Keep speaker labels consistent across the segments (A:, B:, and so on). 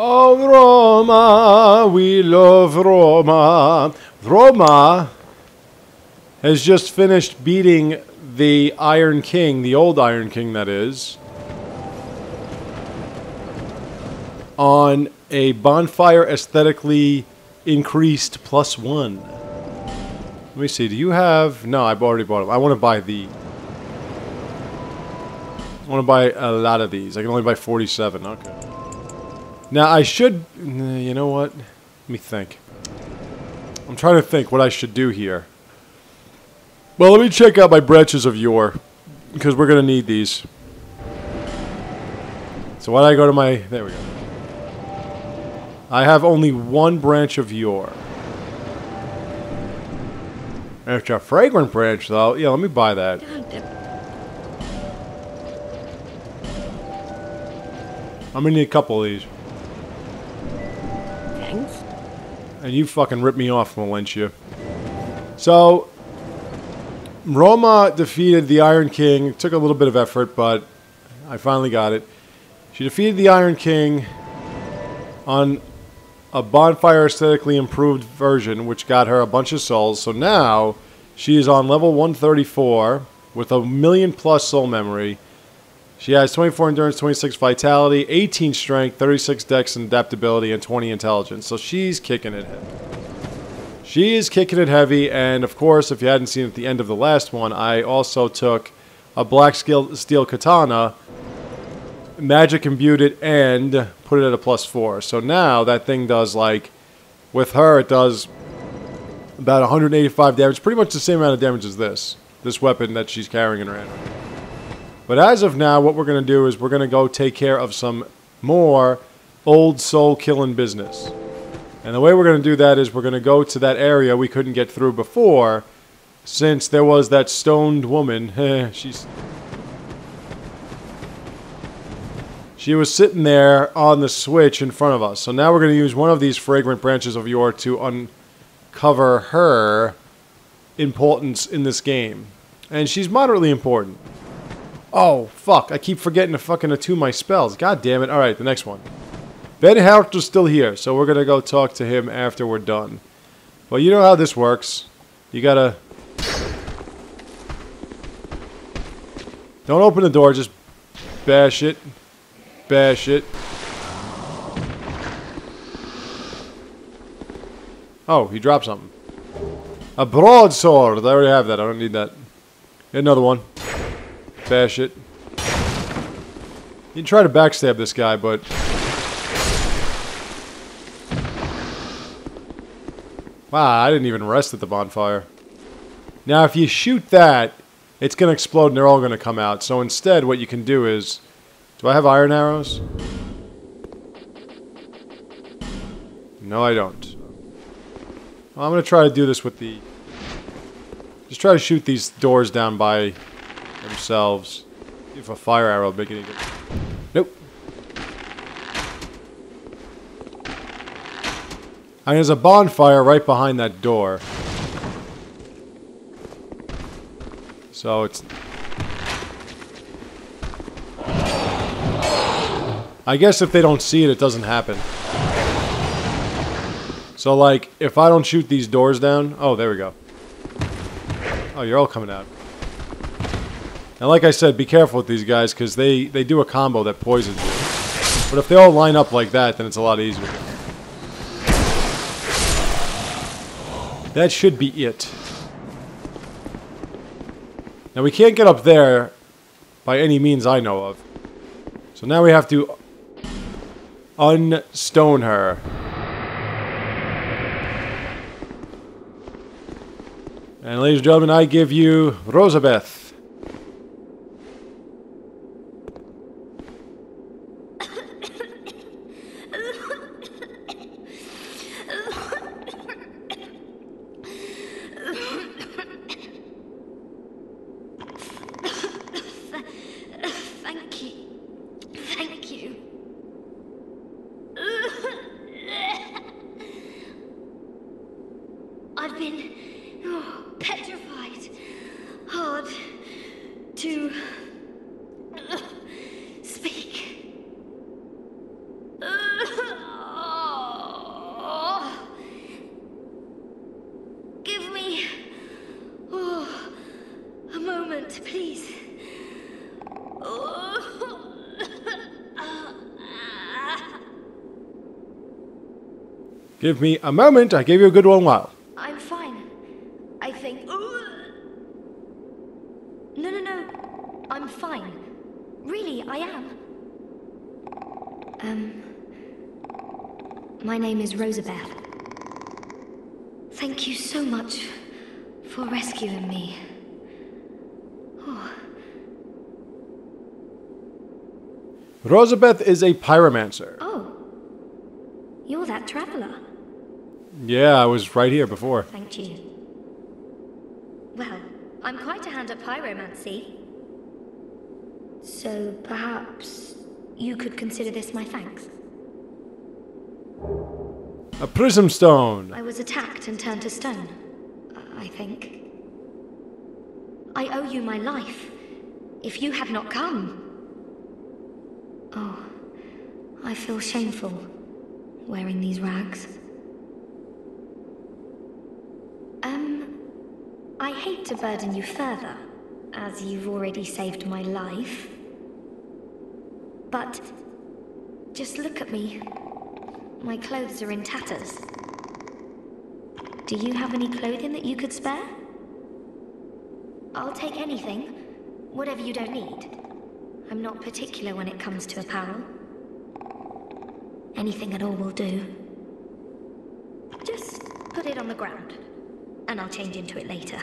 A: Oh, Roma, we love Roma. Roma has just finished beating the Iron King, the old Iron King that is, on a bonfire aesthetically increased +1. Let me see, do you have... No, I've already bought them. I want to buy the... I want to buy a lot of these. I can only buy 47. Okay. Now, I should... You know what? Let me think. I'm trying to think what I should do here. Well, let me check out my branches of yore, because we're going to need these. So why don't I go to my... There we go. I have only one branch of yore. It's a fragrant branch, though. Yeah, let me buy that. I'm going to need a couple of these.
B: Thanks.
A: And you fucking ripped me off, Valencia. So... Roma defeated the Iron King. It took a little bit of effort, but I finally got it. She defeated the Iron King on a bonfire aesthetically improved version, which got her a bunch of souls. So now she is on level 134 with 1,000,000+ soul memory. She has 24 endurance, 26 vitality, 18 strength, 36 dex and adaptability, and 20 intelligence. So she's kicking it heavy. She is kicking it heavy, and of course, if you hadn't seen at the end of the last one, I also took a black steel katana, magic imbued it, and put it at a +4. So now that thing does, like, with her, it does about 185 damage, pretty much the same amount of damage as this weapon that she's carrying around. But as of now, what we're going to do is we're going to go take care of some more old soul killing business. And the way we're going to do that is we're going to go to that area we couldn't get through before, since there was that stoned woman. She was sitting there on the switch in front of us. So now we're going to use one of these fragrant branches of yore to uncover her importance in this game. And she's moderately important. Oh, fuck. I keep forgetting to fucking attune my spells. God damn it. Alright, the next one. Ben Harter's still here, so we're going to go talk to him after we're done. Well, you know how this works. You gotta... Don't open the door, just bash it. Bash it. Oh, he dropped something. A broadsword. I already have that. I don't need that. Get another one. Bash it. You can try to backstab this guy, but... Wow, I didn't even rest at the bonfire. Now, if you shoot that, it's going to explode and they're all going to come out. So instead, what you can do is... Do I have iron arrows? No, I don't. Well, I'm going to try to do this with the... Just try to shoot these doors down by themselves. See if a fire arrow will make any difference. Nope. And there's a bonfire right behind that door. So it's... I guess if they don't see it, it doesn't happen. So, like, if I don't shoot these doors down... Oh, there we go. Oh, you're all coming out. And like I said, be careful with these guys, because they do a combo that poisons you. But if they all line up like that, then it's a lot easier. That should be it. Now, we can't get up there by any means I know of. So now we have to unstone her. And ladies and gentlemen, I give you Rosabeth.
B: Thank you. I've been petrified, hard.
A: Give me a moment. I gave you a good one while.
B: I'm fine. I think... No. I'm fine. Really, I am. My name is Rosabeth. Thank you so much for rescuing me. Oh.
A: Rosabeth is a pyromancer.
B: Oh. You're that traveler.
A: Yeah, I was right here before.
B: Thank you. Well, I'm quite a hand at pyromancy. So perhaps you could consider this my thanks.
A: A prism stone.
B: I was attacked and turned to stone, I think. I owe you my life. If you had not come... Oh, I feel shameful wearing these rags. I hate to burden you further, as you've already saved my life. But just look at me. My clothes are in tatters. Do you have any clothing that you could spare? I'll take anything, whatever you don't need. I'm not particular when it comes to apparel. Anything at all will do. Just put it on the ground, and I'll change into it later.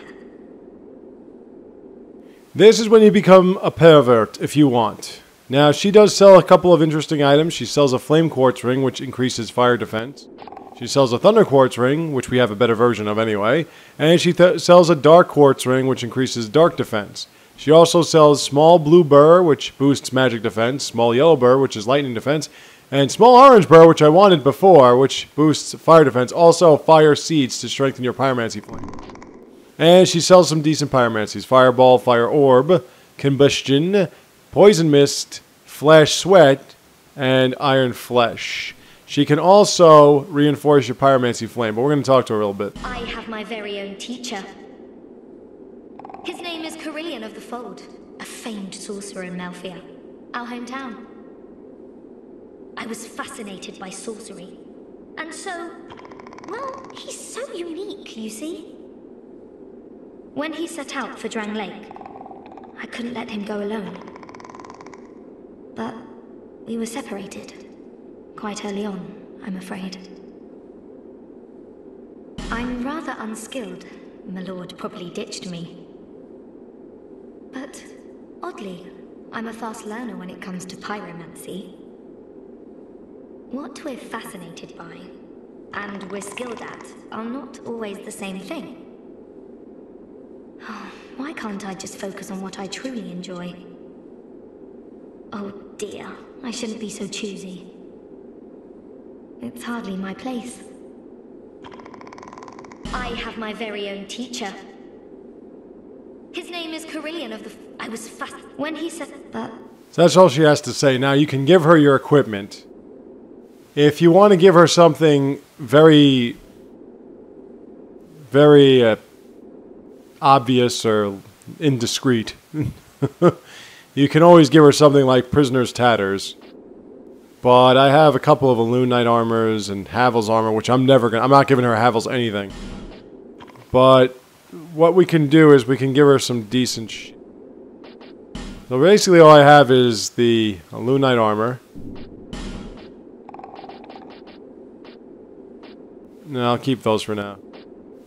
A: This is when you become a pervert, if you want. Now, she does sell a couple of interesting items. She sells a flame quartz ring, which increases fire defense. She sells a thunder quartz ring, which we have a better version of anyway. And she sells a dark quartz ring, which increases dark defense. She also sells small blue burr, which boosts magic defense, small yellow burr, which is lightning defense, and small orange burr, which I wanted before, which boosts fire defense. Also, fire seeds to strengthen your pyromancy flame. And she sells some decent pyromancies. Fireball, fire orb, combustion, poison mist, flash sweat, and iron flesh. She can also reinforce your pyromancy flame, but we're going to talk to her a little bit.
B: I have my very own teacher. His name is Carillion of the Fold, a famed sorcerer in Melfia, our hometown. I was fascinated by sorcery, and so, well, he's so unique, you see. When he set out for Drang Lake, I couldn't let him go alone. But we were separated, quite early on, I'm afraid. I'm rather unskilled. My lord probably ditched me. But, oddly, I'm a fast learner when it comes to pyromancy. What we're fascinated by, and we're skilled at, are not always the same thing. Why can't I just focus on what I truly enjoy? Oh dear, I shouldn't be so choosy. It's hardly my place. I have my very own teacher. His name is Carillion of the... I was fast... When he said that...
A: So that's all she has to say. Now, you can give her your equipment. If you want to give her something very... very... obvious or indiscreet. You can always give her something like Prisoner's Tatters. But I have a couple of Elune Knight armors and Havel's armor, which I'm not giving her Havel's anything. But what we can do is we can give her some decent So basically all I have is the Elune Knight armor. No, I'll keep those for now.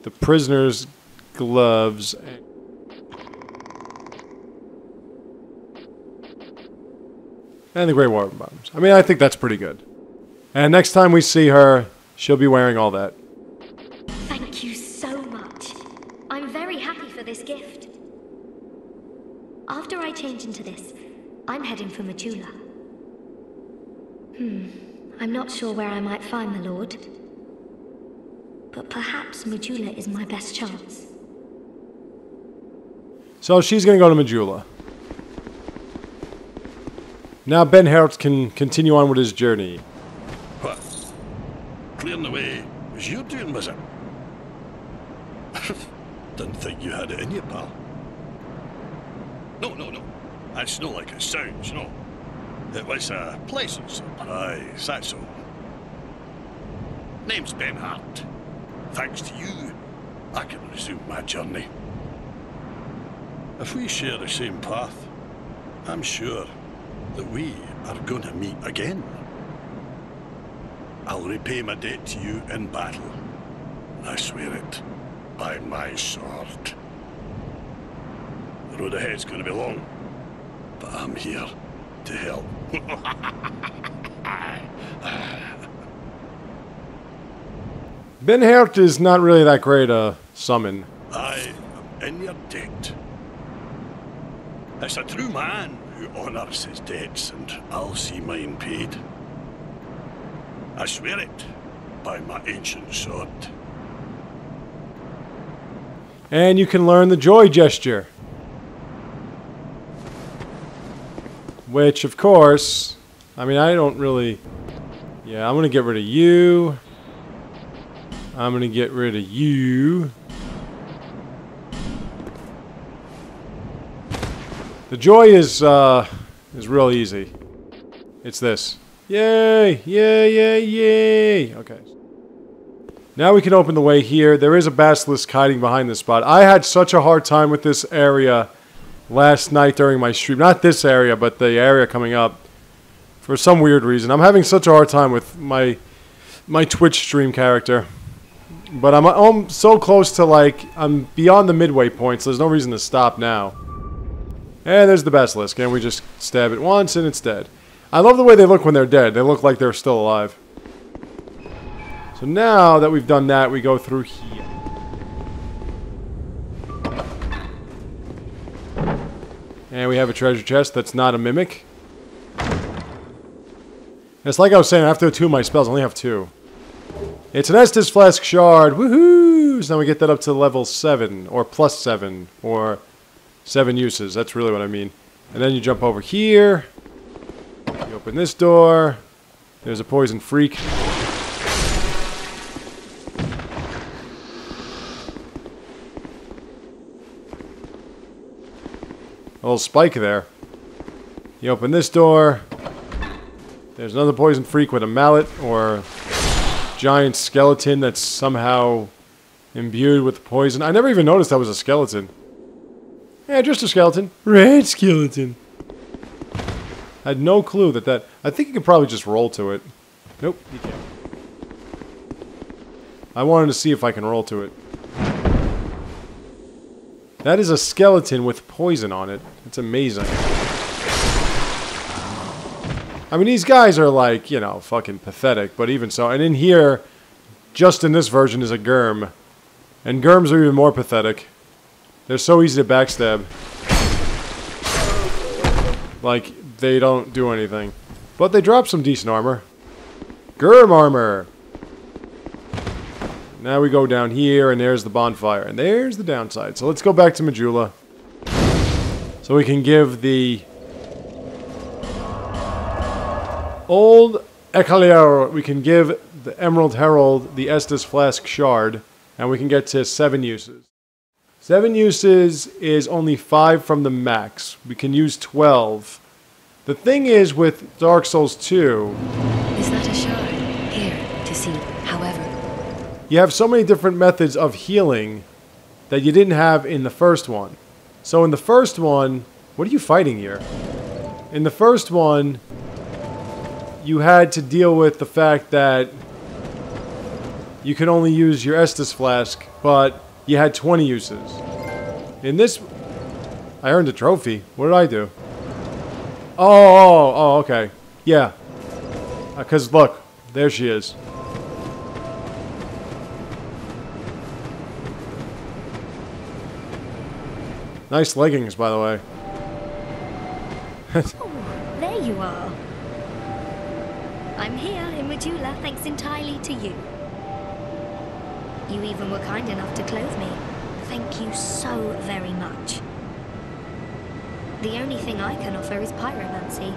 A: The Prisoner's gloves. And the Grey War Bottoms. I mean, I think that's pretty good. And next time we see her, she'll be wearing all that.
B: Thank you so much. I'm very happy for this gift. After I change into this, I'm heading for Majula. I'm not sure where I might find the Lord. But perhaps Majula is my best chance.
A: So she's going to go to Majula. Now Ben Hertz can continue on with his journey.
C: What? Clearing the way was you doing, was it? Didn't think you had it in you, pal. No. That's not like it sounds, no. It was a pleasant surprise, that's all. Name's Ben Hart. Thanks to you, I can resume my journey. If we share the same path, I'm sure that we are going to meet again. I'll repay my debt to you in battle. I swear it by my sword. The road ahead's going to be long, but I'm here to help.
A: Ben Hart is not really that great a summon.
C: I am in your debt. It's a true man who honours his debts, and I'll see mine paid. I swear it by my ancient sword.
A: And you can learn the joy gesture. Which, of course, I mean, I don't really... Yeah, I'm going to get rid of you. I'm going to get rid of you. The joy is real easy. It's this. Yay! Yay, yay, yay! Okay. Now we can open the way here. There is a basilisk hiding behind this spot. I had such a hard time with this area last night during my stream. Not this area, but the area coming up. For some weird reason. I'm having such a hard time with my Twitch stream character. But I'm so close to, like, I'm beyond the midway point, so there's no reason to stop now. And there's the basilisk, and we just stab it once, and it's dead. I love the way they look when they're dead. They look like they're still alive. So now that we've done that, we go through here. And we have a treasure chest that's not a mimic. It's like I was saying, after 2 of my spells, I only have 2. It's an Estus Flask Shard. Woohoo! So now we get that up to level 7, or plus 7, or 7 uses. That's really what I mean. And then you jump over here. You open this door. There's a poison freak. A little spike there. You open this door. There's another poison freak with a mallet or giant skeleton that's somehow imbued with poison. I never even noticed that was a skeleton. Yeah, just a skeleton. Red skeleton. I had no clue that... I think you could probably just roll to it. Nope, you can't. I wanted to see if I can roll to it. That is a skeleton with poison on it. It's amazing. I mean, these guys are like, you know, fucking pathetic, but even so. And in here, just in this version, is a Germ. And Germs are even more pathetic. They're so easy to backstab. Like, they don't do anything. But they drop some decent armor. Germ armor! Now we go down here, and there's the bonfire. And there's the downside. So let's go back to Majula. So we can give the... Old Ecalier, we can give the Emerald Herald the Estus Flask Shard, and we can get to 7 uses. 7 uses is only 5 from the max. We can use 12. The thing is with Dark Souls 2...
D: Is that a shard? Here, to see, however.
A: You have so many different methods of healing that you didn't have in the first one. So in the first one... What are you fighting here? In the first one... You had to deal with the fact that you could only use your Estus Flask, but you had 20 uses. In this... I earned a trophy. What did I do? Oh, okay. Yeah. Because, look. There she is. Nice leggings, by the way.
B: Oh, there you are. I'm here in Majula thanks entirely to you. You even were kind enough to clothe me. Thank you so very much. The only thing I can offer is pyromancy.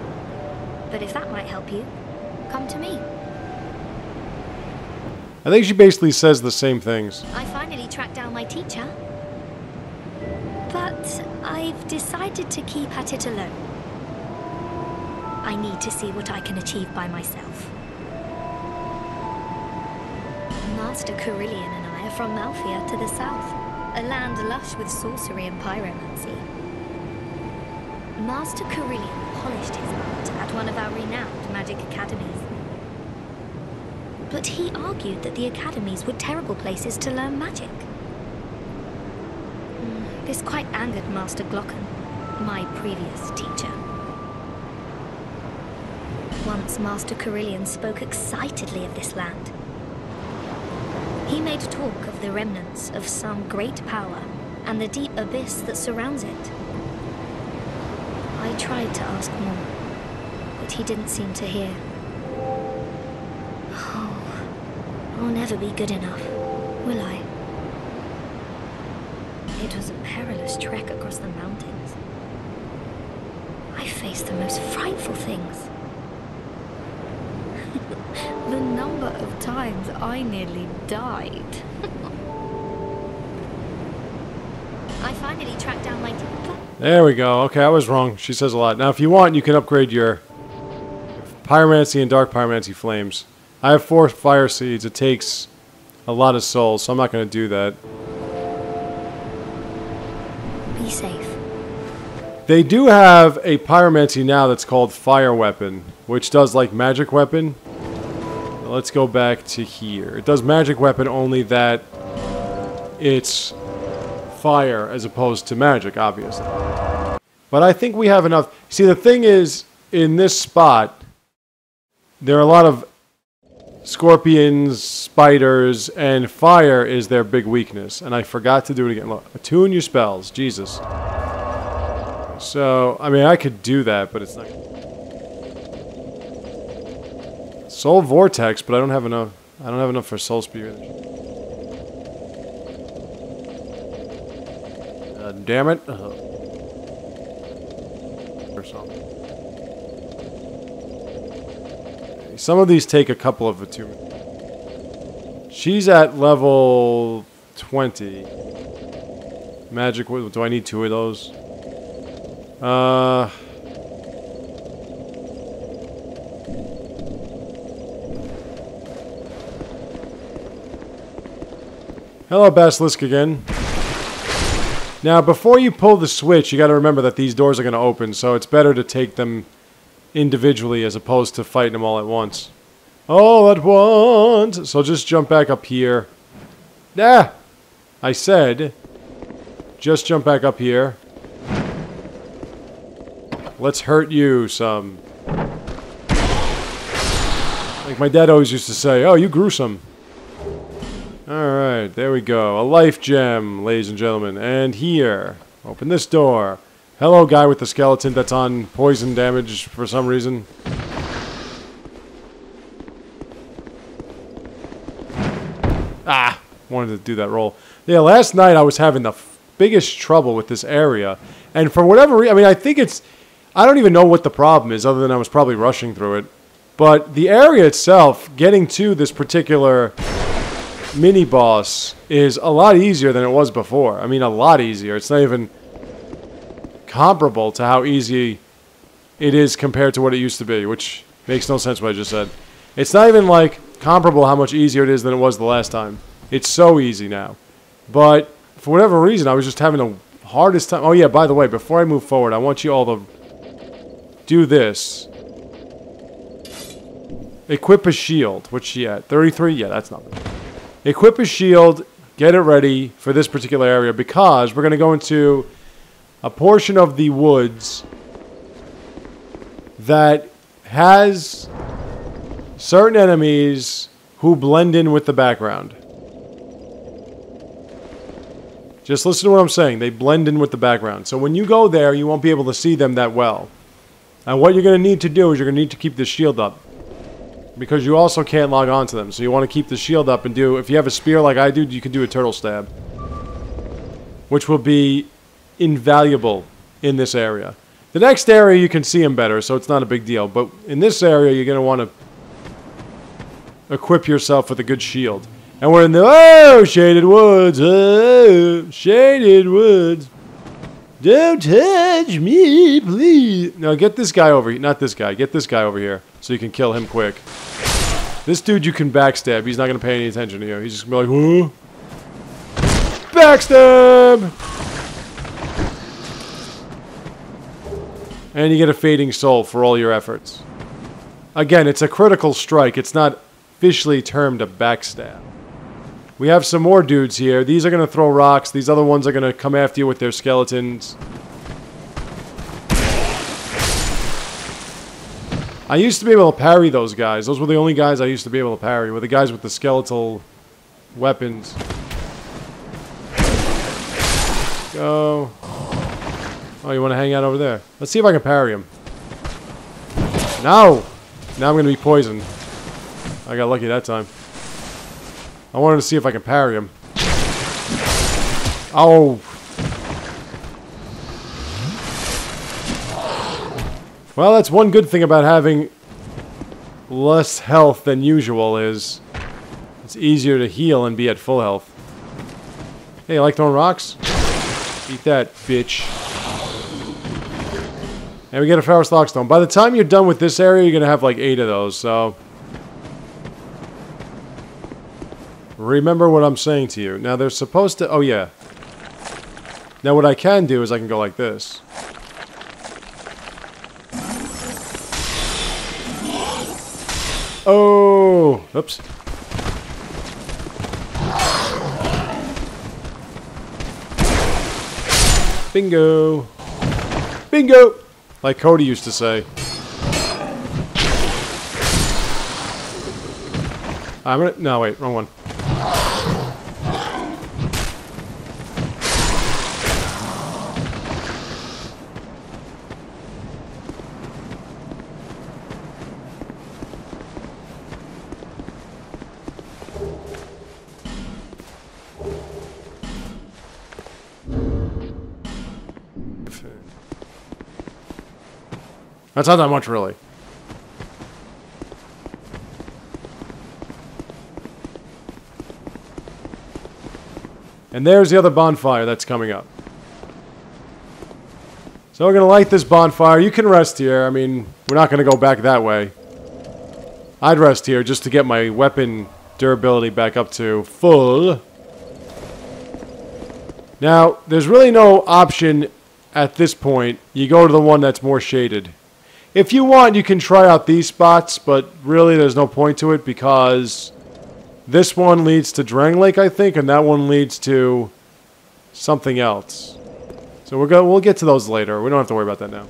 B: But if that might help you, come to me.
A: I think she basically says the same things.
B: I finally tracked down my teacher. But I've decided to keep at it alone. I need to see what I can achieve by myself. Master Carillion and I are from Malphia to the south, a land lush with sorcery and pyromancy. Master Carillion polished his art at one of our renowned magic academies. But he argued that the academies were terrible places to learn magic. This quite angered Master Glocken, my previous teacher. Once Master Carillion spoke excitedly of this land. He made talk of the remnants of some great power and the deep abyss that surrounds it. I tried to ask more, but he didn't seem to hear. Oh, I'll never be good enough, will I? It was a perilous trek across the mountains. I faced the most frightful things. The number of times I nearly died. I finally tracked down my...
A: There we go. Okay, I was wrong. She says a lot. Now, if you want, you can upgrade your Pyromancy and Dark Pyromancy Flames. I have 4 Fire Seeds. It takes a lot of souls, so I'm not going to do that.
B: Be safe.
A: They do have a Pyromancy now that's called Fire Weapon, which does like Magic Weapon. Let's go back to here. It does Magic Weapon, only that it's fire as opposed to magic, obviously. But I think we have enough. See, the thing is, in this spot, there are a lot of scorpions, spiders, and fire is their big weakness. And I forgot to do it again. Look, attune your spells. Jesus. So, I mean, I could do that, but it's not... Soul Vortex, but I don't have enough. I don't have enough for Soul Spear. Damn it. Or something. Some of these take a couple of attunements. She's at level 20. Magic, do I need 2 of those? Hello, Basilisk again. Now, before you pull the switch, you got to remember that these doors are going to open, so it's better to take them individually as opposed to fighting them all at once. All at once! So just jump back up here. Ah! I said, just jump back up here. Let's hurt you some. Like my dad always used to say, oh, you gruesome. Alright, there we go. A life gem, ladies and gentlemen. And here, open this door. Hello, guy with the skeleton that's on poison damage for some reason. Ah! Wanted to do that roll. Yeah, last night I was having the biggest trouble with this area. And for whatever reason, I mean, I think it's... I don't even know what the problem is, other than I was probably rushing through it. But the area itself, getting to this particular mini-boss is a lot easier than it was before. I mean, a lot easier. It's not even comparable to how easy it is compared to what it used to be, which makes no sense what I just said. It's not even, like, comparable how much easier it is than it was the last time. It's so easy now. But, for whatever reason, I was just having the hardest time. Oh, yeah, by the way, before I move forward, I want you all to do this. Equip a shield. What's she at? 33? Yeah, that's not bad. Equip a shield, get it ready for this particular area, because we're going to go into a portion of the woods that has certain enemies who blend in with the background. Just listen to what I'm saying. They blend in with the background. So when you go there, you won't be able to see them that well. And what you're going to need to do is you're going to need to keep the shield up. Because you also can't log on to them. So you want to keep the shield up and do... If you have a spear like I do, you can do a turtle stab. Which will be invaluable in this area. The next area you can see them better, so it's not a big deal. But in this area, you're going to want to equip yourself with a good shield. And we're in the... Oh, shaded woods. Oh, shaded woods. Don't touch me, please. Now get this guy over here. Not this guy. Get this guy over here so you can kill him quick. This dude you can backstab. He's not going to pay any attention to you. He's just going to be like, huh? Backstab! And you get a fading soul for all your efforts. Again, it's a critical strike. It's not officially termed a backstab. We have some more dudes here. These are going to throw rocks. These other ones are going to come after you with their skeletons. I used to be able to parry those guys. Those were the only guys I used to be able to parry, were the guys with the skeletal weapons. Go. Oh, you want to hang out over there? Let's see if I can parry him. No! Now I'm going to be poisoned. I got lucky that time. I wanted to see if I can parry him. Oh! Well, that's one good thing about having less health than usual is it's easier to heal and be at full health. Hey, you like throwing rocks? Eat that, bitch. And we get a Ferrous Lockstone. By the time you're done with this area, you're going to have like 8 of those, so... remember what I'm saying to you. Now, they're supposed to... oh, yeah. Now, what I can do is I can go like this. Oh! Oops. Bingo! Bingo! Like Cody used to say. I'm gonna... no, wait. Wrong one. That's not that much, really. And there's the other bonfire that's coming up. So we're going to light this bonfire. You can rest here. I mean, we're not going to go back that way. I'd rest here just to get my weapon durability back up to full. Now, there's really no option at this point. You go to the one that's more shaded. If you want, you can try out these spots, but really there's no point to it because this one leads to Drang Lake, I think, and that one leads to something else. So we'll get to those later. We don't have to worry about that now.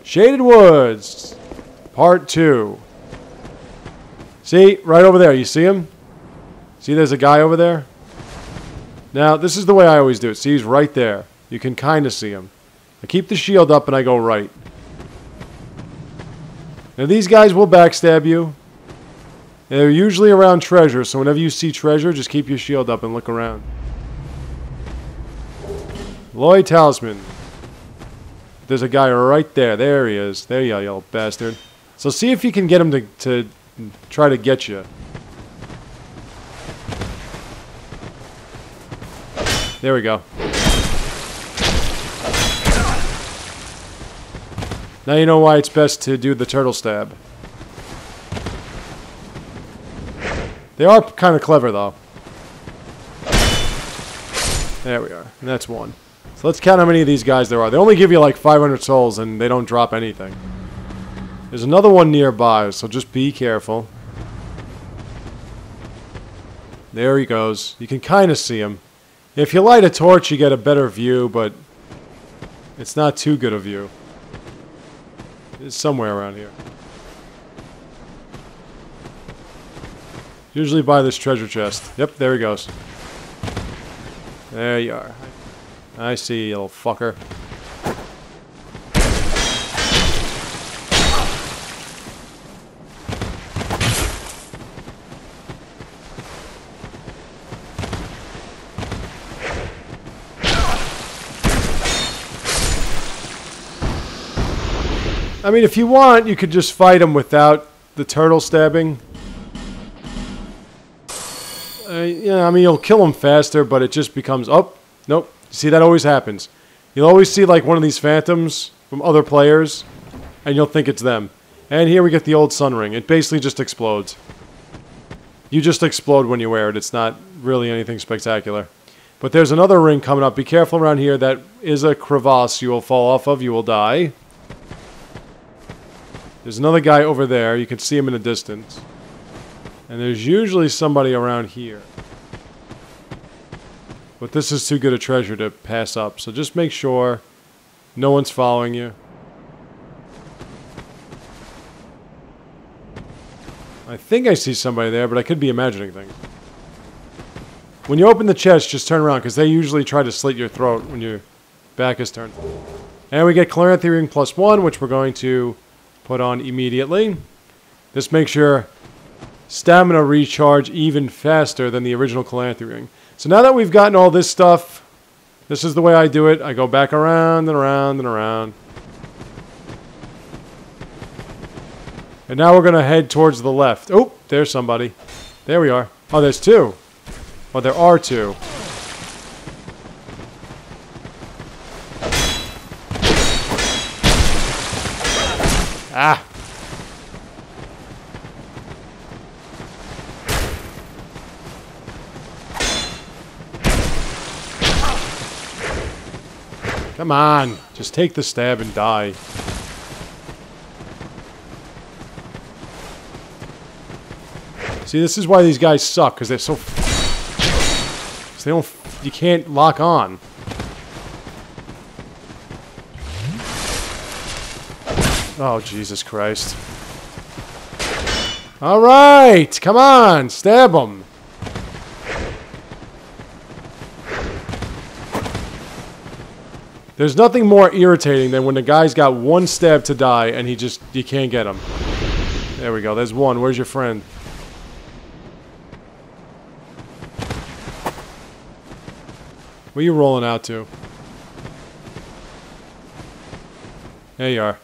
A: Shaded Woods, Part 2. See, right over there, you see him? See there's a guy over there? Now, this is the way I always do it. See, he's right there. You can kind of see him. I keep the shield up and I go right. Now these guys will backstab you. And they're usually around treasure, so whenever you see treasure, just keep your shield up and look around. Lloyd Talisman. There's a guy right there. There he is. There you are, you old bastard. So see if you can get him to try to get you. There we go. Now you know why it's best to do the turtle stab. They are kind of clever, though. There we are. And that's one. So let's count how many of these guys there are. They only give you like 500 souls, and they don't drop anything. There's another one nearby, so just be careful. There he goes. You can kind of see him. If you light a torch, you get a better view, but it's not too good a view. It's somewhere around here. Usually by this treasure chest. Yep, there he goes. There you are. I see you, little fucker. I mean, if you want, you could just fight him without the turtle stabbing. Yeah, I mean, you'll kill him faster, but it just becomes... oh, nope. See, that always happens. You'll always see, like, one of these phantoms from other players, and you'll think it's them. And here we get the old sun ring. It basically just explodes. You just explode when you wear it. It's not really anything spectacular. But there's another ring coming up. Be careful around here. That is a crevasse you will fall off of. You will die. There's another guy over there. You can see him in the distance. And there's usually somebody around here. But this is too good a treasure to pass up. So just make sure no one's following you. I think I see somebody there, but I could be imagining things. When you open the chest, just turn around, because they usually try to slit your throat when your back is turned. And we get Calanthe Ring +1, which we're going to put on immediately. This makes your stamina recharge even faster than the original Calanthe Ring. So now that we've gotten all this stuff, this is the way I do it. I go back around and around and around. And now we're going to head towards the left. Oh, there's somebody. There we are. Oh, there's two. Oh, there are two. Ah. Come on. Just take the stab and die. See, this is why these guys suck, because they're so... They don't... You can't lock on. Oh, Jesus Christ. Alright! Come on! Stab them! There's nothing more irritating than when the guy's got one stab to die and he just... You can't get him. There we go. There's one. Where's your friend? Where are you rolling out to? There you are.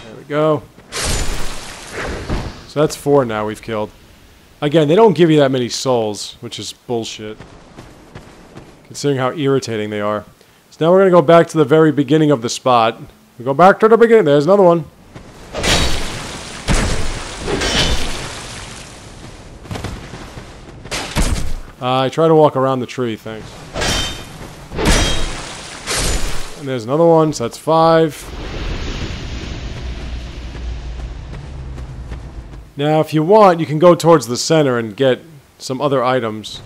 A: There we go. So that's 4 now we've killed. Again, they don't give you that many souls, which is bullshit. Considering how irritating they are. So now we're going to go back to the very beginning of the spot. We go back to the beginning. There's another one. I try to walk around the tree, thanks. And there's another one, so that's 5. Now, if you want, you can go towards the center and get some other items.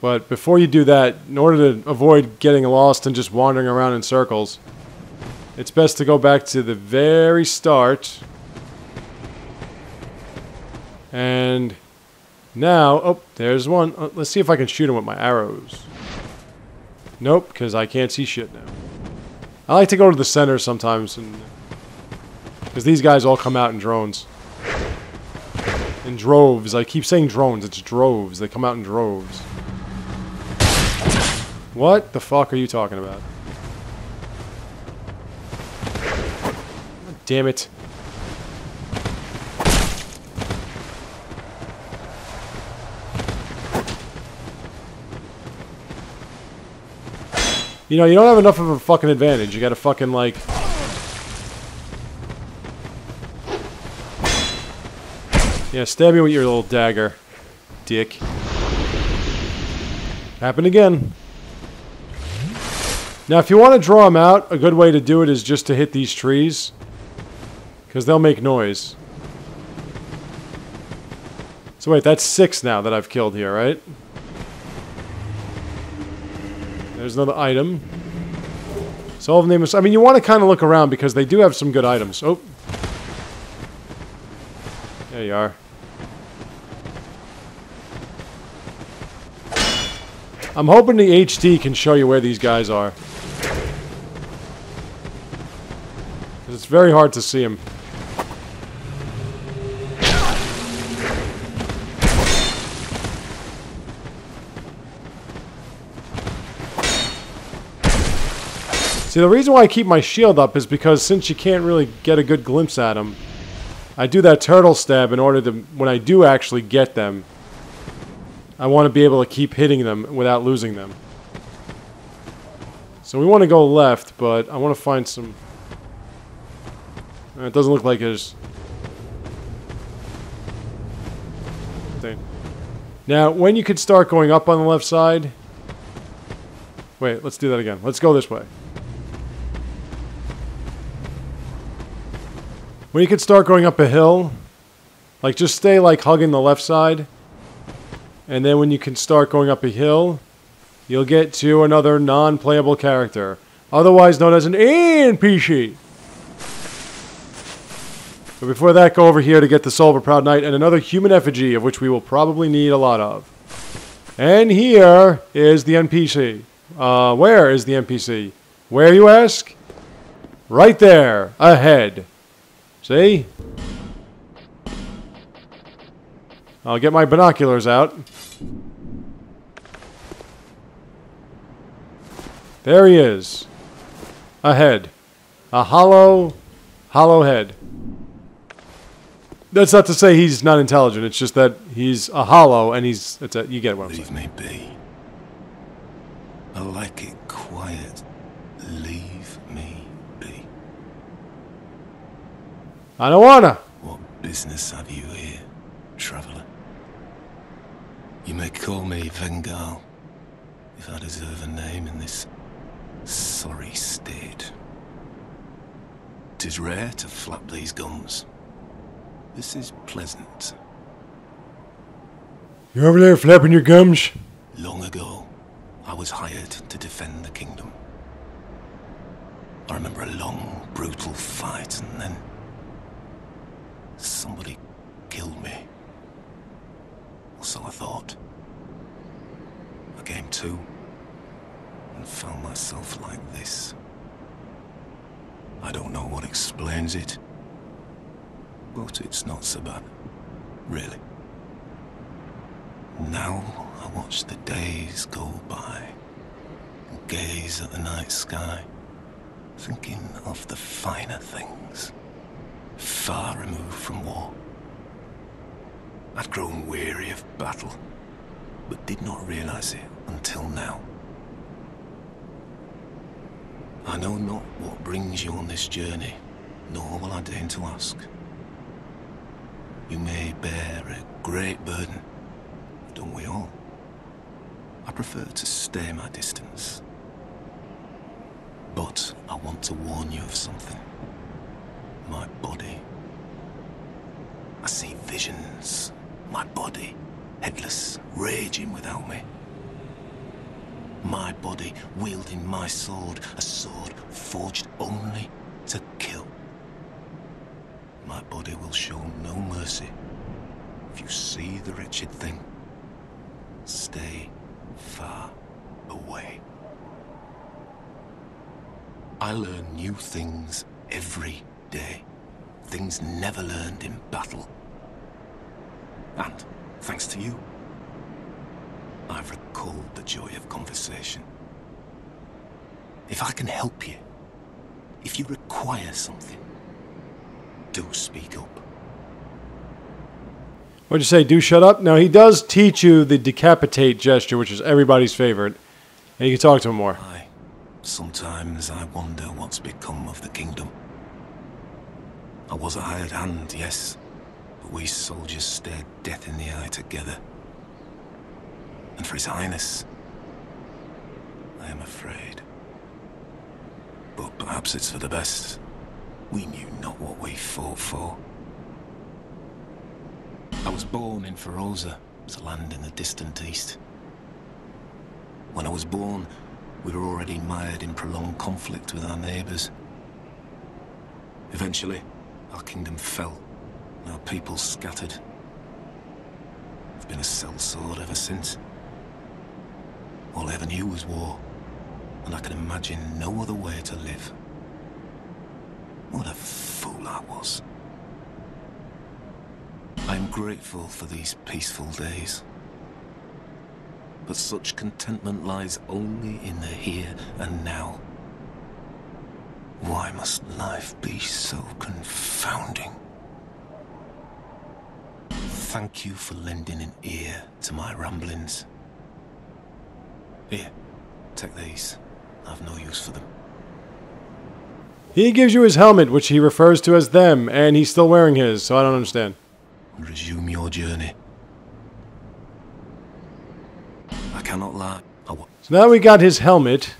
A: But before you do that, in order to avoid getting lost and just wandering around in circles, it's best to go back to the very start. And... now, oh, there's one. Let's see if I can shoot him with my arrows. Nope, because I can't see shit now. I like to go to the center sometimes, because these guys all come out in drones. In droves. I keep saying drones, it's droves. They come out in droves. What the fuck are you talking about? God damn it. You know, you don't have enough of a fucking advantage. You gotta fucking, like... yeah, stab me with your little dagger. Dick. Happened again. Now, if you want to draw them out, a good way to do it is just to hit these trees. Because they'll make noise. So wait, that's 6 now that I've killed here, right? There's another item. Solve name is... I mean, you want to kind of look around because they do have some good items. Oh. There you are. I'm hoping the HD can show you where these guys are. Because it's very hard to see them. See, the reason why I keep my shield up is because since you can't really get a good glimpse at them, I do that turtle stab in order to, when I do actually get them, I want to be able to keep hitting them without losing them. So we want to go left, but I want to find some... It doesn't look like there's... Now, when you could start going up on the left side... Wait, let's do that again. Let's go this way. When you could start going up a hill, like just stay like hugging the left side. And then when you can start going up a hill, you'll get to another non-playable character, otherwise known as an NPC. But before that, go over here to get the Soul of a Proud Knight and another human effigy, of which we will probably need a lot of. And here is the NPC. Where is the NPC? Where, you ask? Right there, ahead. See? I'll get my binoculars out. There he is. Ahead. A hollow head. That's not to say he's not intelligent. It's just that he's a hollow and he's... you get what I'm saying.
E: Leave me be. I like it quiet. Leave me be.
A: I don't wanna.
E: What business have you here, traveller? You may call me Vengal, if I deserve a name in this sorry state. 'Tis rare to flap these gums. This is pleasant.
A: You're over there flapping your gums?
E: Long ago, I was hired to defend the kingdom. I remember a long, brutal fight, and then somebody killed me. Or so I thought. I came to and found myself like this. I don't know what explains it, but it's not so bad, really. Now I watch the days go by and gaze at the night sky, thinking of the finer things, far removed from war. I'd grown weary of battle, but did not realize it until now. I know not what brings you on this journey, nor will I deign to ask. You may bear a great burden, don't we all? I prefer to stay my distance. But I want to warn you of something. My body. I see visions. My body, headless, raging without me. My body wielding my sword, a sword forged only to kill. My body will show no mercy. If you see the wretched thing, stay far away. I learn new things every day. Things never learned in battle. And, thanks to you, I've recalled the joy of conversation. If I can help you, if you require something, do speak up.
A: What'd you say, do shut up? Now, he does teach you the decapitate gesture, which is everybody's favorite. And you can talk to him more.
E: Sometimes I wonder what's become of the kingdom. I was a hired hand, yes, but we soldiers stared death in the eye together. And for His Highness, I am afraid. But perhaps it's for the best. We knew not what we fought for. I was born in Feroza, a land in the distant east. When I was born, we were already mired in prolonged conflict with our neighbours. Eventually, our kingdom fell, and our people scattered. I've been a sellsword ever since. All I ever knew was war, and I can imagine no other way to live. What a fool I was. I am grateful for these peaceful days. But such contentment lies only in the here and now. Why must life be so confounding? Thank you for lending an ear to my ramblings. Here, take these. I've no use for them.
A: He gives you his helmet, which he refers to as them, and he's still wearing his, so I don't understand.
E: And resume your journey. I cannot lie.
A: So now we got his helmet.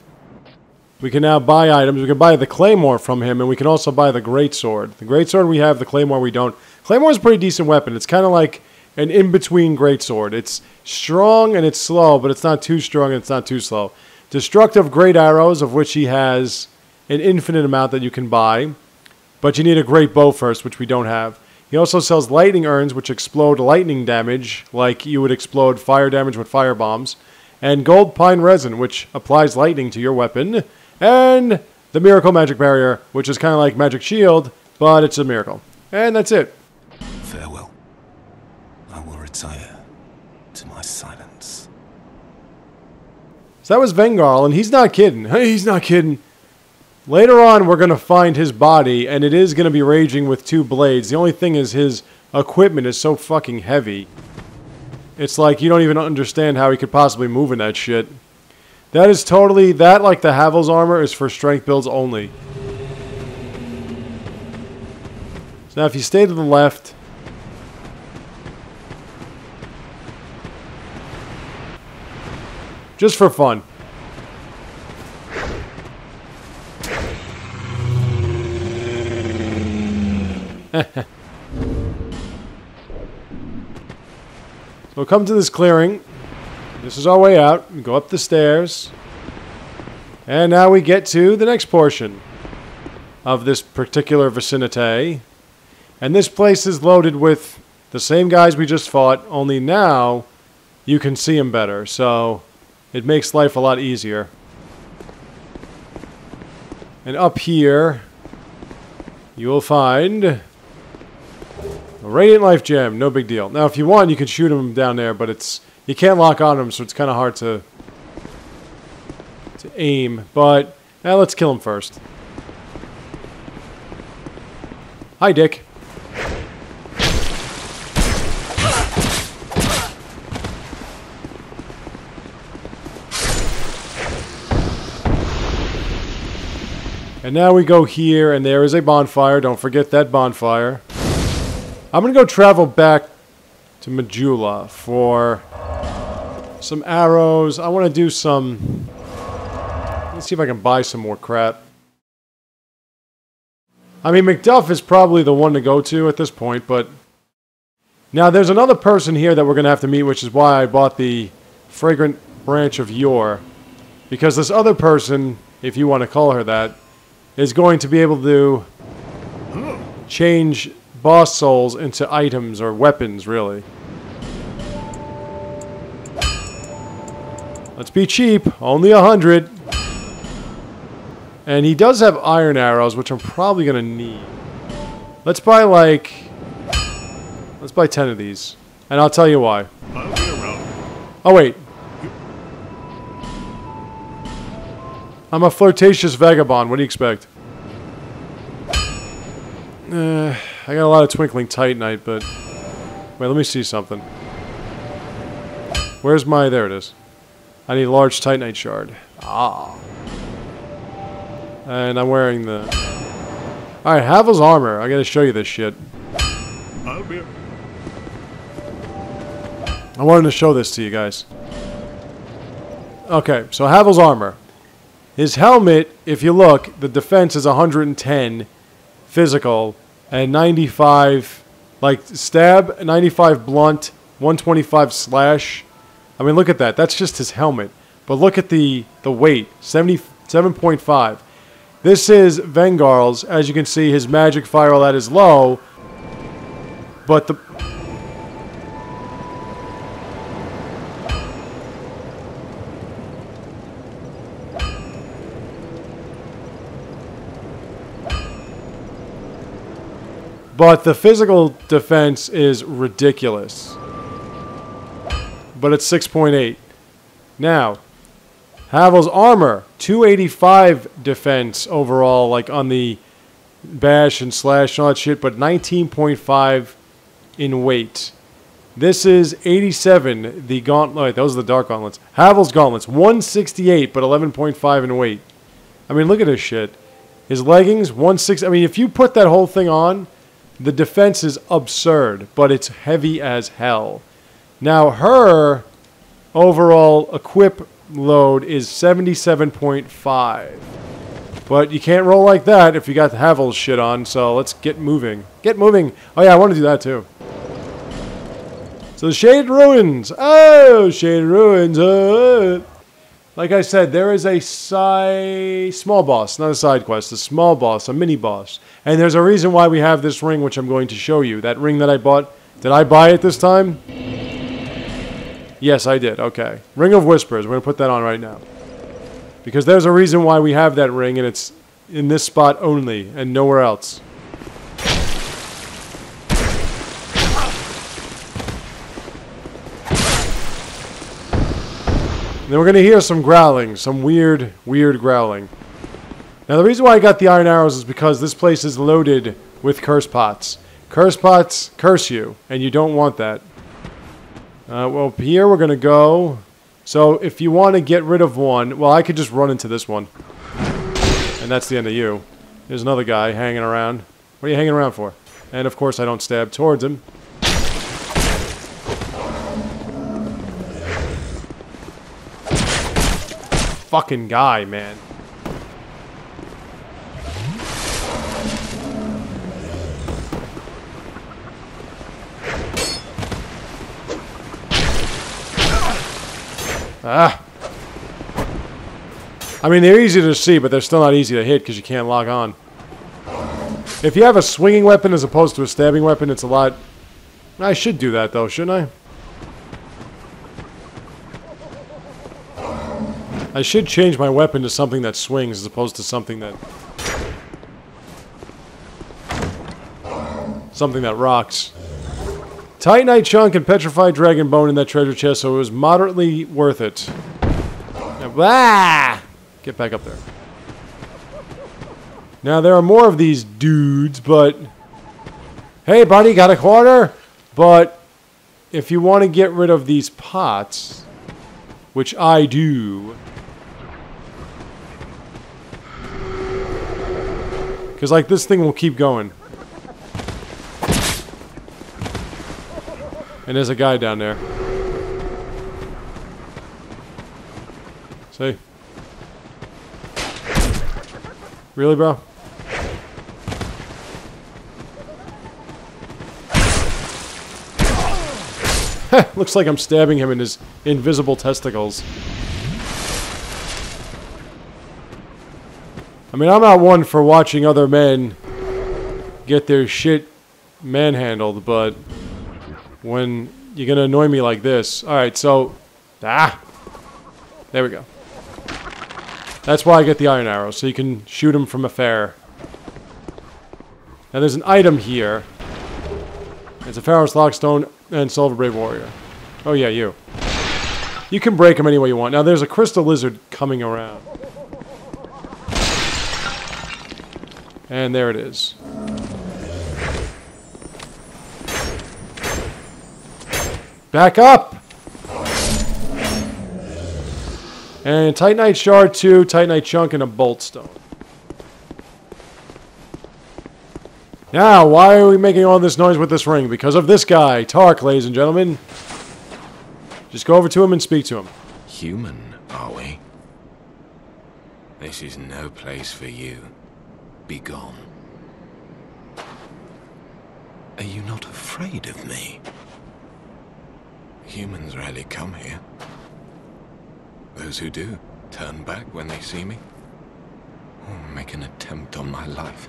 A: We can now buy items. We can buy the claymore from him, and we can also buy the greatsword. The greatsword we have, the claymore we don't. Claymore is a pretty decent weapon. It's kind of like an in-between greatsword. It's strong and it's slow, but it's not too strong and it's not too slow. Destructive great arrows, of which he has an infinite amount that you can buy. But you need a great bow first, which we don't have. He also sells lightning urns, which explode lightning damage, like you would explode fire damage with fire bombs. And gold pine resin, which applies lightning to your weapon. And the miracle magic barrier, which is kind of like magic shield, but it's a miracle. And that's it.
E: Farewell. I will retire to my silence.
A: So that was Vengarl, and he's not kidding. He's not kidding. Later on, we're going to find his body, and it is going to be raging with 2 blades. The only thing is his equipment is so fucking heavy. It's like you don't even understand how he could possibly move in that shit. That is totally... That, like the Havel's armor, is for strength builds only. So now if you stay to the left... Just for fun. So we'll come to this clearing. This is our way out. We go up the stairs. And now we get to the next portion of this particular vicinity. And this place is loaded with the same guys we just fought, only now you can see them better. So it makes life a lot easier. And up here, you will find a Radiant Life Gem. No big deal. Now, if you want, you can shoot them down there, but it's... You can't lock on them, so it's kind of hard to aim. But, now let's kill him first. Hi, Dick. And now we go here, and there is a bonfire. Don't forget that bonfire. I'm going to go travel back to Majula for some arrows. I want to do some... Let's see if I can buy some more crap. I mean, Macduff is probably the one to go to at this point, but... Now, there's another person here that we're going to have to meet, which is why I bought the Fragrant Branch of Yore. Because this other person, if you want to call her that, is going to be able to change boss souls into items or weapons, really. Let's be cheap. Only 100. And he does have iron arrows, which I'm probably going to need. Let's buy, like... Let's buy 10 of these. And I'll tell you why.
C: I'll be around.
A: Oh, wait. I'm a flirtatious vagabond. What do you expect? I got a lot of twinkling titanite, but... Wait, let me see something. Where's my... There it is. I need a large titanite shard. Ah. And I'm wearing the... Alright, Havel's armor. I gotta show you this shit.
C: I'll be...
A: I wanted to show this to you guys. Okay, so Havel's armor. His helmet, if you look, the defense is 110 physical and 95 like stab, 95 blunt, 125 slash. I mean, look at that. That's just his helmet. But look at the weight, 77.5. This is Vengarl's. As you can see, his magic fire, all that is low. But the... But the physical defense is ridiculous. But it's 6.8. Now, Havel's armor, 285 defense overall, like on the bash and slash and all that shit, but 19.5 in weight. This is 87, the gauntlet. Those are the dark gauntlets. Havel's gauntlets, 168, but 11.5 in weight. I mean, look at this shit. His leggings, 160. I mean, if you put that whole thing on, the defense is absurd, but it's heavy as hell. Now, her overall equip load is 77.5. But you can't roll like that if you got the Havel's shit on, so let's get moving. Get moving! Oh yeah, I want to do that too. So the Shaded Ruins! Oh, Shaded Ruins! Like I said, there is a small boss, not a side quest, a small boss, a mini boss. And there's a reason why we have this ring, which I'm going to show you. That ring that I bought, did I buy it this time? Yes, I did. Okay. Ring of Whispers. We're going to put that on right now. Because there's a reason why we have that ring, and it's in this spot only, and nowhere else. Then we're going to hear some growling, some weird growling. Now the reason why I got the iron arrows is because this place is loaded with curse pots. Curse pots curse you, and you don't want that. Well, here we're going to go. So if you want to get rid of one, well, I could just run into this one. And that's the end of you. There's another guy hanging around. What are you hanging around for? And of course I don't stab towards him. Fucking guy, man. Ah. I mean, they're easy to see, but they're still not easy to hit because you can't lock on. If you have a swinging weapon as opposed to a stabbing weapon, it's a lot... I should do that, though, shouldn't I? I should change my weapon to something that swings as opposed to something that... something that rocks. Titanite chunk and petrified dragon bone in that treasure chest, so it was moderately worth it. Ah! Get back up there. Now, there are more of these dudes, but... Hey, buddy, got a quarter? But if you want to get rid of these pots, which I do... Because, like, this thing will keep going. And there's a guy down there. See? Really, bro? Looks like I'm stabbing him in his invisible testicles. I mean, I'm not one for watching other men get their shit manhandled, but when you're gonna annoy me like this... Alright, so... Ah! There we go. That's why I get the iron arrow, so you can shoot him from afar. Now there's an item here. It's a Pharaoh's Lockstone and Silver Brave Warrior. Oh yeah, you. You can break him any way you want. Now there's a crystal lizard coming around. And there it is. Back up! And Titanite Shard 2, Titanite Chunk, and a Bolt Stone. Now, why are we making all this noise with this ring? Because of this guy, Tark, ladies and gentlemen. Just go over to him and speak to him.
E: Human, are we? This is no place for you. Be gone. Are you not afraid of me? Humans rarely come here. Those who do turn back when they see me, or make an attempt on my life.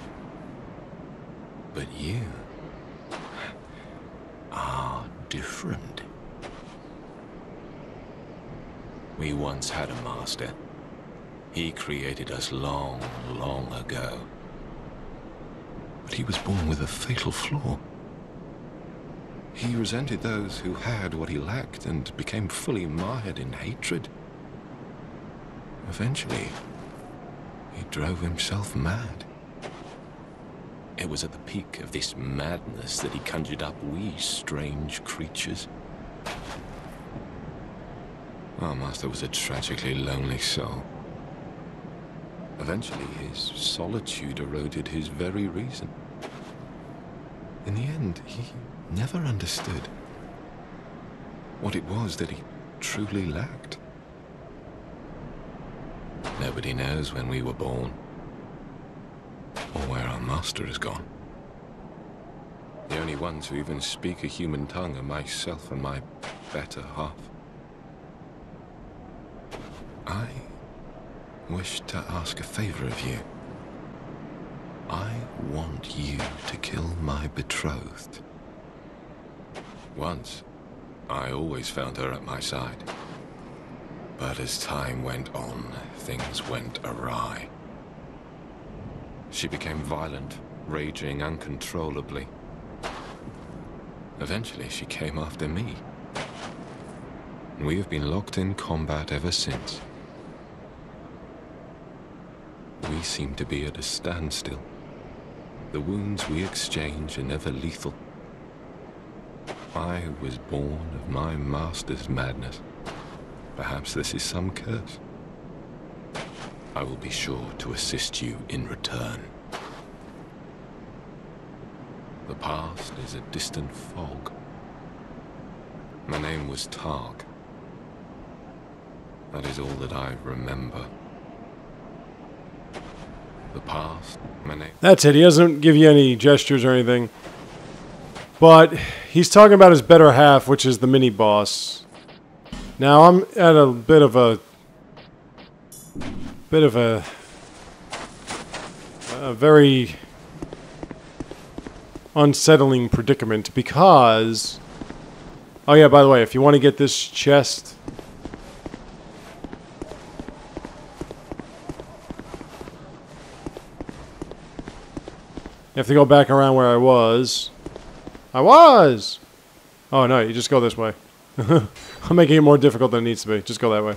E: But you are different. We once had a master. He created us long, long ago. But he was born with a fatal flaw. He resented those who had what he lacked and became fully mired in hatred. Eventually, he drove himself mad. It was at the peak of this madness that he conjured up we strange creatures. Our master was a tragically lonely soul. Eventually, his solitude eroded his very reason. In the end, he never understood what it was that he truly lacked. Nobody knows when we were born, or where our master has gone. The only ones who even speak a human tongue are myself and my better half. I wish to ask a favor of you. I want you to kill my betrothed. Once, I always found her at my side. But as time went on, things went awry. She became violent, raging uncontrollably. Eventually, she came after me. We have been locked in combat ever since. We seem to be at a standstill. The wounds we exchange are never lethal. I was born of my master's madness. Perhaps this is some curse. I will be sure to assist you in return. The past is a distant fog. My name was Targ. That is all that I remember. The past, my name...
A: That's it. He doesn't give you any gestures or anything. But he's talking about his better half, which is the mini-boss. Now, I'm at a bit of a very unsettling predicament because... Oh yeah, by the way, if you want to get this chest... You have to go back around where I was. Oh no, you just go this way. I'm making it more difficult than it needs to be. Just go that way.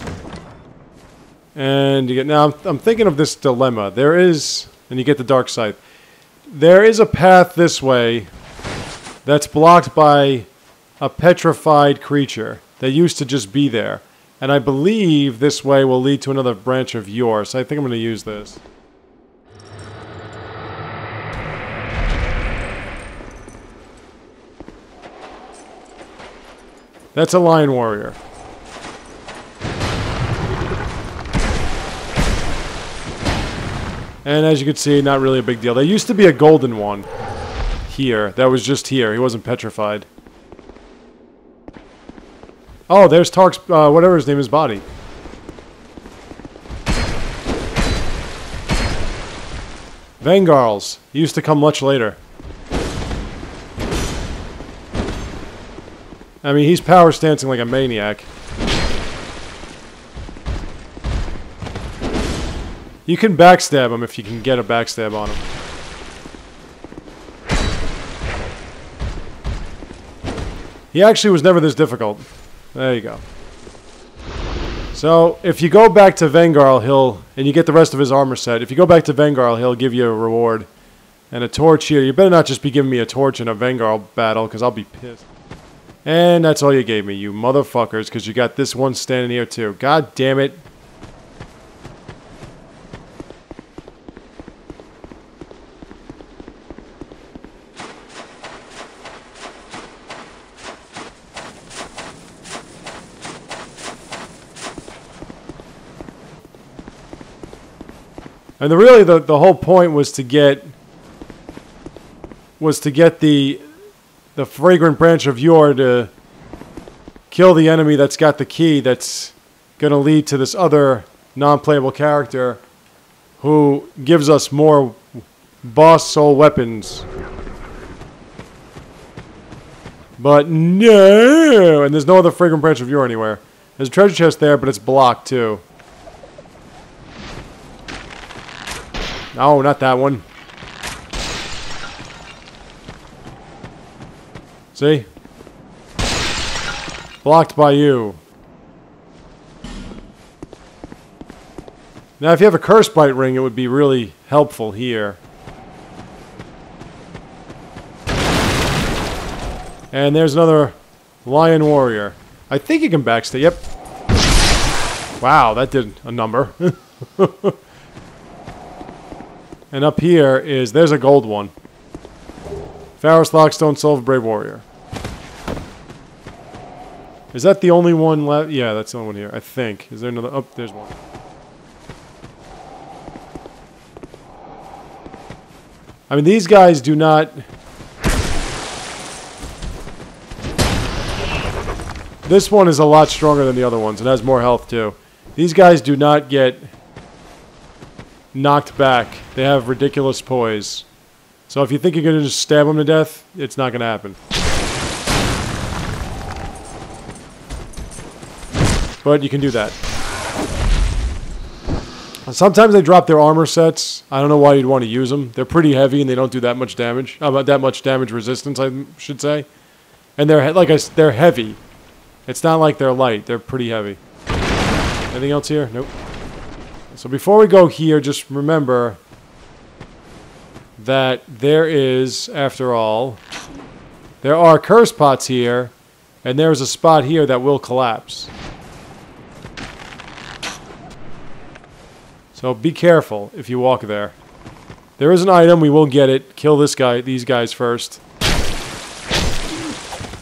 A: And you get... Now, I'm thinking of this dilemma. There is... And you get the dark side. There is a path this way that's blocked by a petrified creature that used to just be there. And I believe this way will lead to another branch of Yor, so I think I'm going to use this. That's a lion warrior. And as you can see, not really a big deal. There used to be a golden one here. That was just here. He wasn't petrified. Oh, there's Tark's, whatever his name is, body. Vangarls. He used to come much later. I mean, he's power stancing like a maniac. You can backstab him if you can get a backstab on him. He actually was never this difficult. There you go. So, if you go back to Vangarl, and you get the rest of his armor set, if you go back to Vangarl, he'll give you a reward. And a torch here. You better not just be giving me a torch in a Vangarl battle, because I'll be pissed. And that's all you gave me, you motherfuckers, because you got this one standing here too. God damn it. And really the whole point was to get the fragrant branch of Yor to kill the enemy that's got the key that's going to lead to this other non-playable character who gives us more boss soul weapons. But no! And there's no other fragrant branch of Yor anywhere. There's a treasure chest there, but it's blocked too. No, not that one. See? Blocked by you. Now, if you have a curse bite ring, it would be really helpful here. And there's another lion warrior. I think you can backstab. Yep. Wow, that did a number. And up here is... There's a gold one. Pharos Lockstone, Soul of a Brave Warrior. Is that the only one left? Yeah, that's the only one here, I think. Is there another? Oh, there's one. I mean, these guys do not... This one is a lot stronger than the other ones. It has more health, too. These guys do not get knocked back. They have ridiculous poise. So if you think you're going to just stab them to death, it's not going to happen. But you can do that. Sometimes they drop their armor sets. I don't know why you'd want to use them. They're pretty heavy and they don't do that much damage. That much damage resistance, I should say. And they're they're heavy. It's not like they're light. They're pretty heavy. Anything else here? Nope. So before we go here, just remember that there is, after all, there are curse pots here, and there's a spot here that will collapse. So be careful if you walk there. There is an item, we will get it. Kill this guy, these guys first.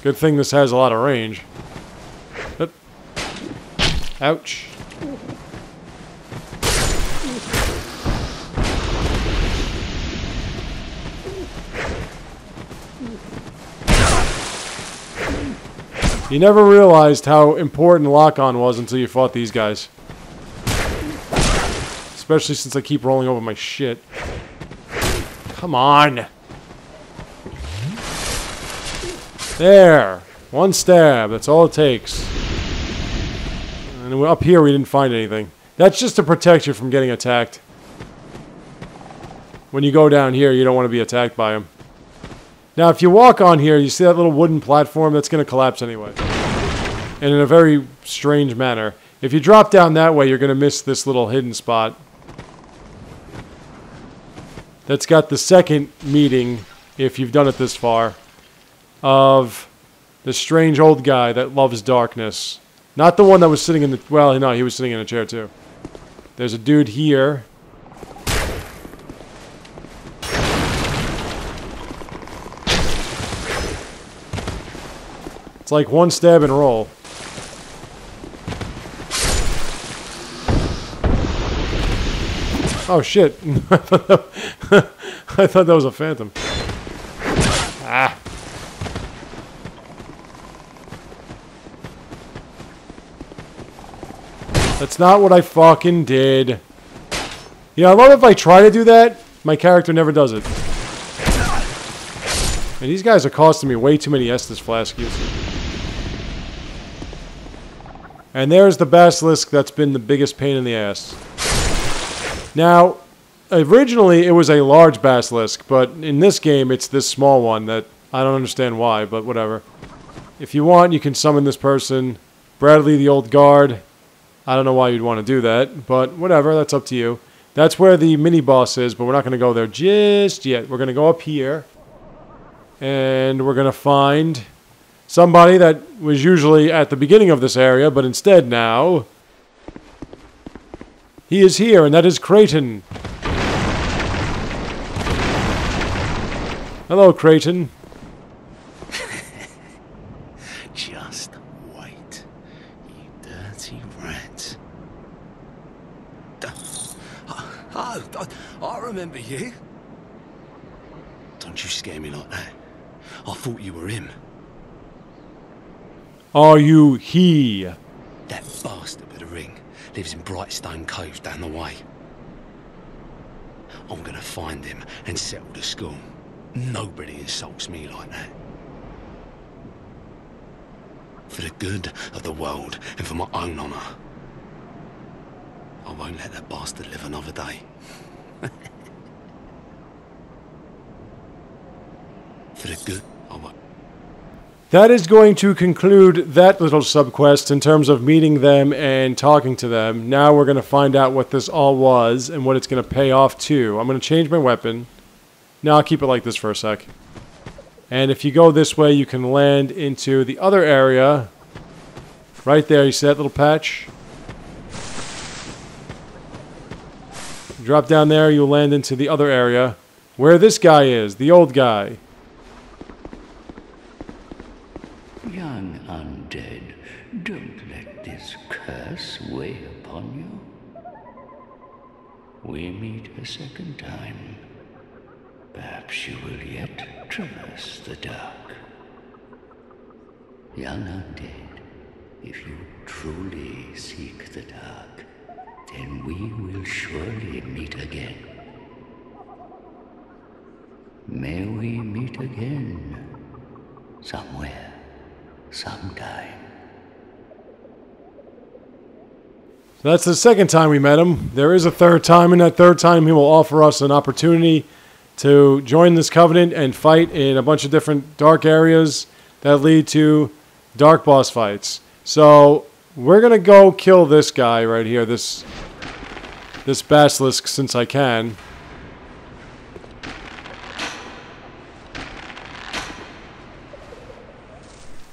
A: Good thing this has a lot of range. Ouch. You never realized how important lock-on was until you fought these guys. Especially since I keep rolling over my shit. Come on. There. One stab. That's all it takes. And up here we didn't find anything. That's just to protect you from getting attacked. When you go down here, you don't want to be attacked by them. Now, if you walk on here, you see that little wooden platform? That's going to collapse anyway. And in a very strange manner. If you drop down that way, you're going to miss this little hidden spot. That's got the second meeting, if you've done it this far, of the strange old guy that loves darkness. Not the one that was sitting in the... Well, no, he was sitting in a chair, too. There's a dude here. It's like one stab and roll. Oh, shit. I thought that was a phantom. Ah. That's not what I fucking did. Yeah, I love if I try to do that, my character never does it. And these guys are costing me way too many Estus flasks. And there's the basilisk that's been the biggest pain in the ass. Now, originally it was a large basilisk, but in this game it's this small one that I don't understand why, but whatever. If you want, you can summon this person. Bradley the Old Guard. I don't know why you'd want to do that, but whatever, that's up to you. That's where the mini-boss is, but we're not going to go there just yet. We're going to go up here, and we're going to find somebody that was usually at the beginning of this area, but instead now, he is here, and that is Creighton. Hello, Creighton.
E: Just wait, you dirty rat. I remember you. Don't you scare me like that. I thought you were him.
A: Are you he?
E: That bastard with the ring lives in Brightstone Cove down the way. I'm gonna find him and settle the score. Nobody insults me like that. For the good of the world and for my own honour, I won't let that bastard live another day. For the good, I won't.
A: That is going to conclude that little subquest in terms of meeting them and talking to them. Now we're going to find out what this all was and what it's going to pay off to. I'm going to change my weapon. Now I'll keep it like this for a sec. And if you go this way, you can land into the other area. Right there, you see that little patch? Drop down there, you'll land into the other area. Where this guy is, the old guy.
F: Young undead, Don't let this curse weigh upon you. We meet a second time. Perhaps you will yet traverse the dark. Young undead, if you truly seek the dark, then we will surely meet again. May we meet again, somewhere, sometime.
A: That's the second time we met him. There is a third time, and that third time he will offer us an opportunity to join this covenant and fight in a bunch of different dark areas that lead to dark boss fights. So we're going to go kill this guy right here, this basilisk, since I can.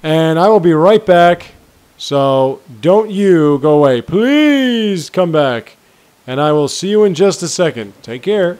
A: And I will be right back. So don't you go away. Please come back. And I will see you in just a second. Take care.